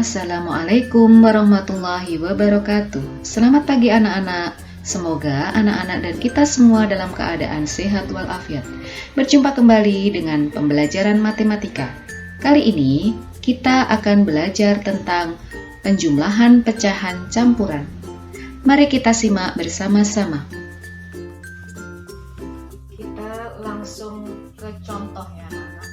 Assalamualaikum warahmatullahi wabarakatuh. Selamat pagi anak-anak. Semoga anak-anak dan kita semua dalam keadaan sehat walafiat. Berjumpa kembali dengan pembelajaran matematika. Kali ini kita akan belajar tentang penjumlahan pecahan campuran. Mari kita simak bersama-sama. Kita langsung ke contoh ya anak-anak.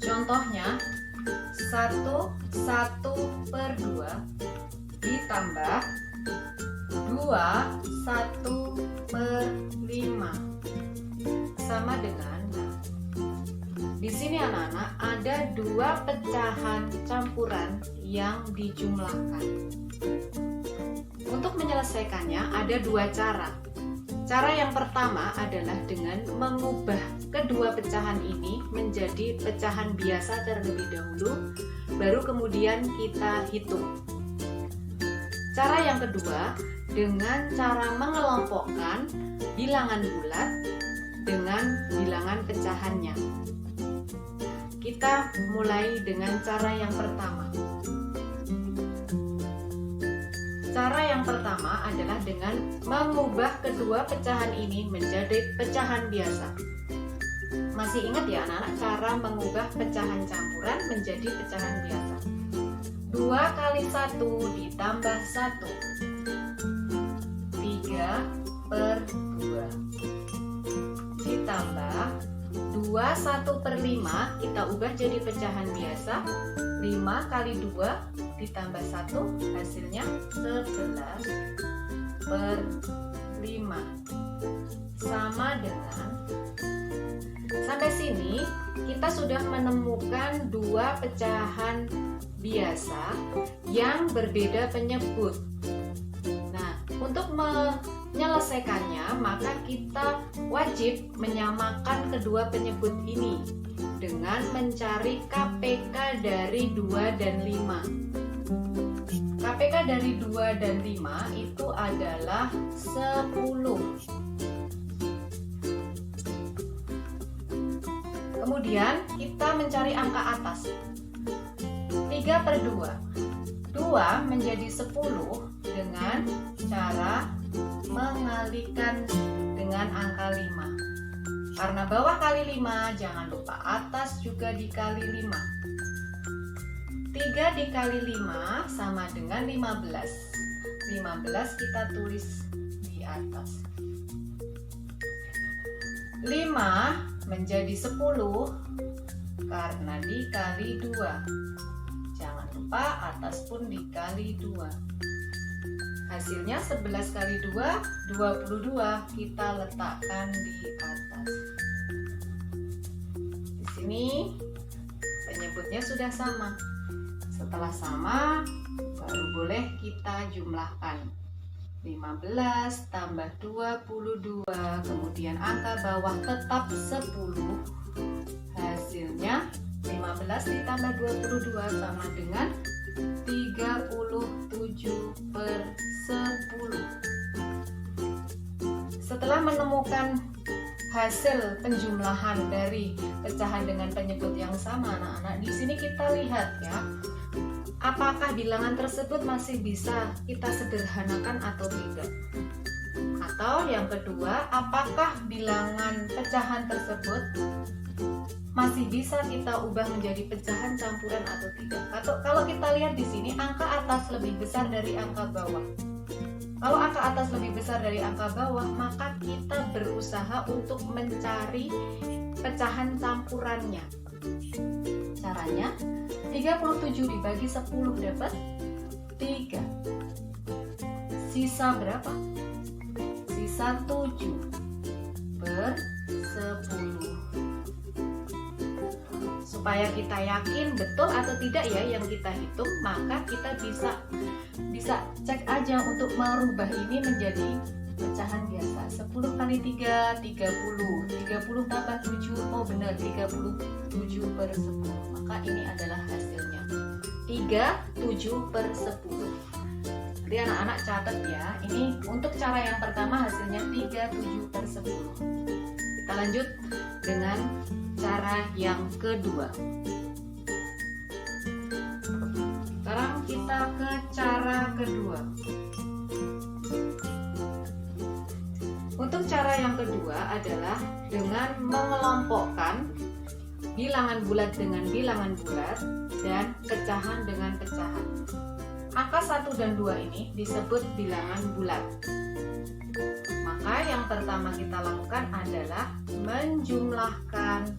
Contohnya 1/2 ditambah 2/1/5 sama dengan, di sini anak-anak ada dua pecahan campuran yang dijumlahkan. Untuk menyelesaikannya ada dua cara. Cara yang pertama adalah dengan mengubah kedua pecahan ini menjadi pecahan biasa terlebih dahulu, baru kemudian kita hitung. Cara yang kedua dengan cara mengelompokkan bilangan bulat dengan bilangan pecahannya. Kita mulai dengan cara yang pertama. Cara yang pertama adalah dengan mengubah kedua pecahan ini menjadi pecahan biasa. Masih ingat ya anak-anak cara mengubah pecahan campuran menjadi pecahan biasa? 2 kali 1 ditambah 1. 3/2 ditambah 2/1/5 kita ubah jadi pecahan biasa. 5 kali 2 ditambah 1 hasilnya 11/5 sama dengan, sampai sini kita sudah menemukan dua pecahan biasa yang berbeda penyebut. Nah, untuk menyelesaikannya maka kita wajib menyamakan kedua penyebut ini dengan mencari KPK dari 2 dan 5. KPK dari 2 dan 5 itu adalah 10. Kemudian kita mencari angka atas. 3/2. 2 menjadi 10 dengan cara mengalikan dengan angka 5. Karena bawah kali 5, jangan lupa atas juga dikali 5. 3 dikali 5 sama dengan 15. 15 kita tulis di atas. 5 menjadi 10 karena dikali 2. Jangan lupa atas pun dikali 2. Hasilnya 11 kali 2, 22 kita letakkan di atas. Di sini penyebutnya sudah sama. Setelah sama, baru boleh kita jumlahkan. 15 tambah 22, kemudian angka bawah tetap 10. Hasilnya 15 ditambah 22 sama dengan 37/10. Setelah menemukan hasil penjumlahan dari pecahan dengan penyebut yang sama, anak-anak, di sini kita lihat ya, apakah bilangan tersebut masih bisa kita sederhanakan atau tidak. Atau yang kedua, apakah bilangan pecahan tersebut masih bisa kita ubah menjadi pecahan campuran atau tidak. Kalau kita lihat di sini, angka atas lebih besar dari angka bawah. Kalau angka atas lebih besar dari angka bawah, maka kita berusaha untuk mencari pecahan campurannya. Caranya, 37 dibagi 10 dapat 3. Sisa berapa? Sisa 7/10. Supaya kita yakin betul atau tidak ya yang kita hitung, maka kita bisa cek aja untuk merubah ini menjadi pecahan biasa. 10 kali 3, 30. 30 tambah 7, oh benar 37/10. Maka ini adalah hasilnya 37/10. Jadi anak-anak catat ya, ini untuk cara yang pertama hasilnya 37/10. Kita lanjut dengan cara yang kedua. Sekarang kita ke cara kedua. Untuk cara yang kedua adalah dengan mengelompokkan bilangan bulat dengan bilangan bulat dan pecahan dengan pecahan. Angka 1 dan 2 ini disebut bilangan bulat. Maka yang pertama kita lakukan adalah menjumlahkan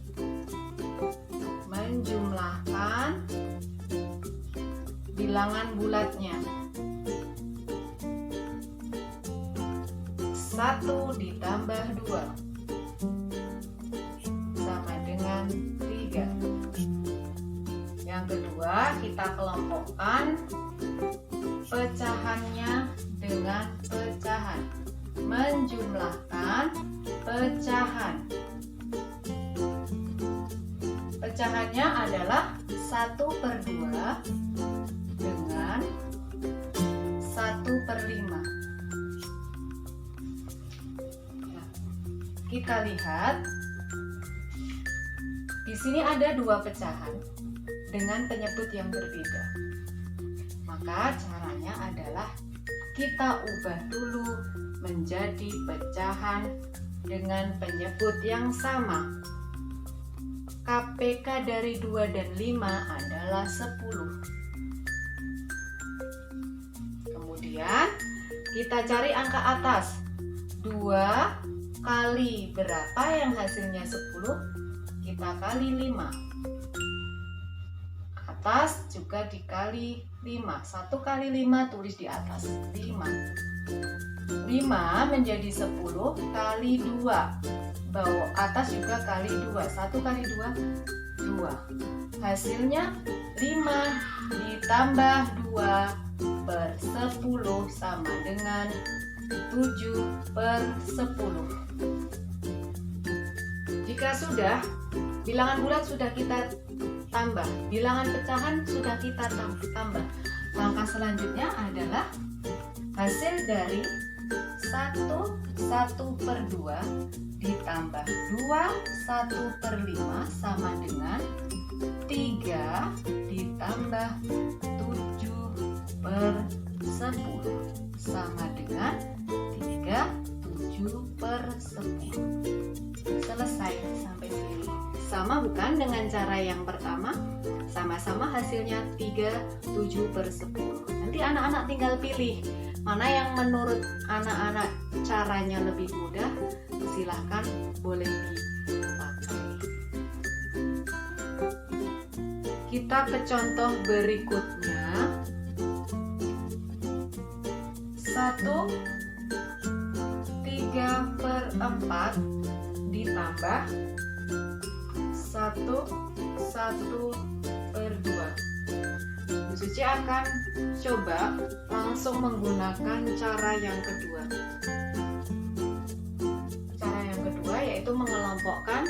bilangan bulatnya. 1 ditambah 2 sama dengan 3. Yang kedua, kita kelompokkan pecahannya dengan pecahan. Menjumlahkan pecahan. Pecahannya adalah 1/2 dengan 1/5. Kita lihat di sini ada 2 pecahan dengan penyebut yang berbeda. Maka caranya adalah kita ubah dulu menjadi pecahan dengan penyebut yang sama. KPK dari 2 dan 5 adalah 10. Kemudian kita cari angka atas. 2 kali berapa yang hasilnya 10? Kita kali 5. Atas juga dikali 5. 1 kali 5 tulis di atas. 5. 5 menjadi 10 kali 2. Bawah atas juga kali 2. 1 kali 2, 2. Hasilnya 5 ditambah 2/10 sama dengan 7/10. Jika sudah, bilangan bulat sudah kita tambah, bilangan pecahan sudah kita tambah. Langkah selanjutnya adalah hasil dari 1/2 ditambah 2 1/5 sama dengan 3 ditambah 7/10 sama dengan 3 7/10. Selesai sampai sini. Sama bukan dengan cara yang pertama? Sama-sama hasilnya 3 7/10. Nanti anak-anak tinggal pilih mana yang menurut anak-anak caranya lebih mudah. Silahkan boleh dipakai. Kita ke contoh berikutnya. 1/3 ditambah 1/2. Bu Suci akan coba langsung menggunakan cara yang kedua. Cara yang kedua yaitu mengelompokkan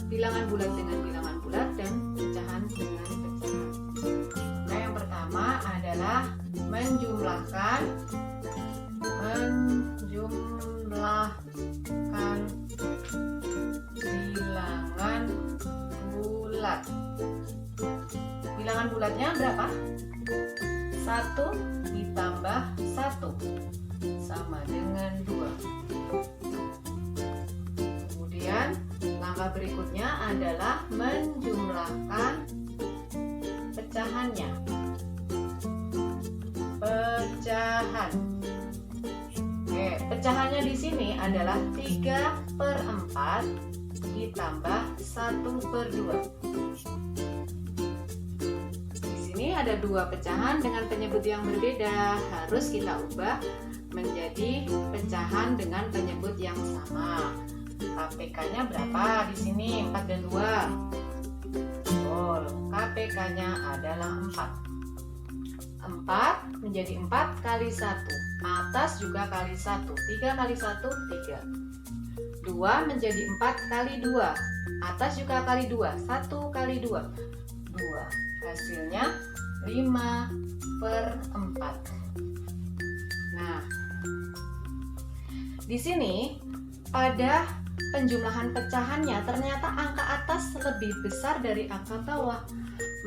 bilangan bulat dengan bilangan bulat dan pecahan dengan pecahan. Nah, yang pertama adalah menjumlahkan bilangan bulat. Bilangan bulatnya berapa? 1 ditambah 1 sama dengan 2. Kemudian langkah berikutnya adalah menjumlahkan pecahannya. Pecahan. Pecahannya di sini adalah 3/4 ditambah 1/2. Ada 2 pecahan dengan penyebut yang berbeda, harus kita ubah menjadi pecahan dengan penyebut yang sama. KPK-nya berapa di sini? 4 dan 2. Betul, KPK-nya adalah 4. 4 menjadi 4 kali 1. Atas juga kali 1. 3 kali 1, 3. 2 menjadi 4 kali 2. Atas juga kali 2. 1 kali 2, 2. Hasilnya 5/4. Nah, di sini pada penjumlahan pecahannya ternyata angka atas lebih besar dari angka bawah,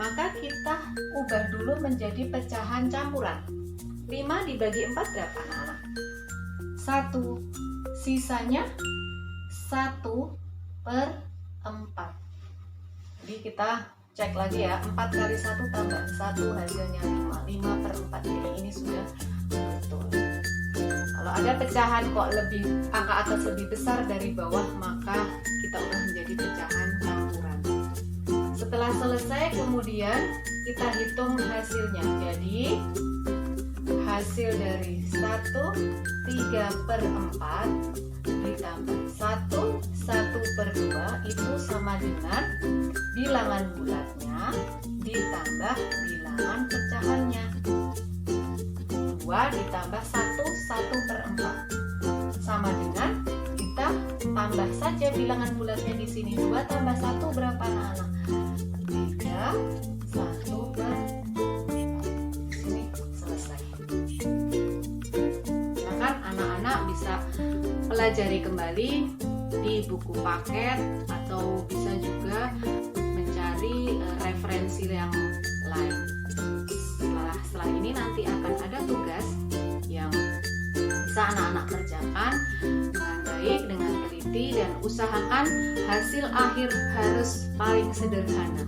maka kita ubah dulu menjadi pecahan campuran. 5 dibagi 4 berapa anak-anak? 1. Sisanya 1/4. Jadi kita cek lagi ya, 4 kali 1 tambah 1 hasilnya 5/4. Jadi ini sudah betul. Kalau ada pecahan kok angka atas lebih besar dari bawah, maka kita ubah menjadi pecahan campuran. Setelah selesai kemudian kita hitung hasilnya. Jadi hasil dari 1/3/4 ditambah 1/2 itu sama dengan bilangan bulatnya ditambah bilangan pecahannya. 2 ditambah 1/4 sama dengan kita tambah saja bilangan bulatnya di sini. 2 tambah 1 berapa anak-anak? 3, 1/4. Di sini selesai. Nah kan anak-anak bisa pelajari kembali di buku paket atau bisa juga mencari referensi yang lain. Setelah ini nanti akan ada tugas yang bisa anak-anak kerjakan dengan baik, dengan teliti, dan usahakan hasil akhir harus paling sederhana.